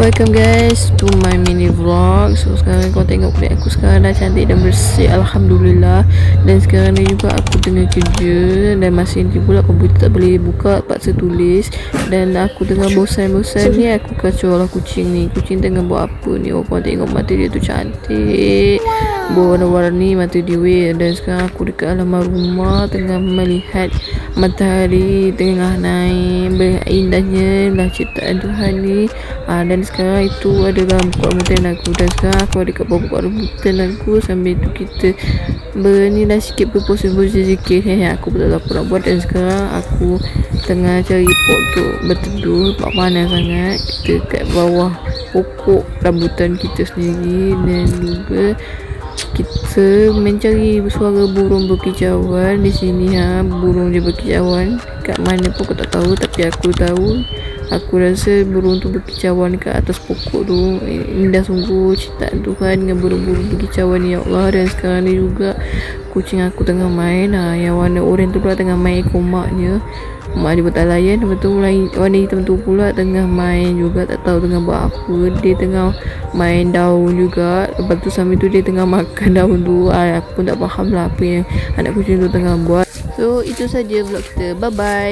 Welcome guys to my mini vlog. So sekarang kau tengok kulit aku sekarang dah cantik dan bersih, Alhamdulillah. Dan sekarang ni juga aku tengah kerja dan masih ni pula komputer tak boleh buka, paksa tulis. Dan aku tengah bosan-bosan ni, aku kacau lah kucing ni. Kucing tengah buat apa ni? Oh, kau tengok mata dia tu cantik, berwarna-warni mata dia weh. Dan sekarang aku dekat halaman rumah tengah melihat matahari tengah naik, berindahnya lah ciptaan Tuhan ni. Dan sekarang itu adalah pokok rambutan aku. Dan sekarang aku ada kat bawah pokok rambutan aku. Sambil tu kita bernilah sikit, berpose-pose sikit. Aku pun tak tahu apa nak buat. Dan sekarang aku tengah cari pot untuk berteduh. Tak panas sangat. Kita kat bawah pokok rambutan kita sendiri. Dan juga kita mencari suara burung berkicauan di sini. Burung dia berkicauan kat mana pun aku tak tahu, tapi aku tahu, aku rasa burung tu berkicauan kat atas pokok tu. Indah sungguh ciptaan Tuhan dengan burung-burung berkicauan ni, ya Allah. Dan sekarang ni juga kucing aku tengah main, yang warna oranye tu pula tengah main ekor maknya. Mak dia pun tak layan. Lepas tu warna hitam tu pula tengah main juga, tak tahu tengah buat apa. Dia tengah main daun juga. Lepas tu sambil tu dia tengah makan daun tu. Aku pun tak faham lah apa yang anak kucing tu tengah buat. So itu saja vlog kita. Bye bye.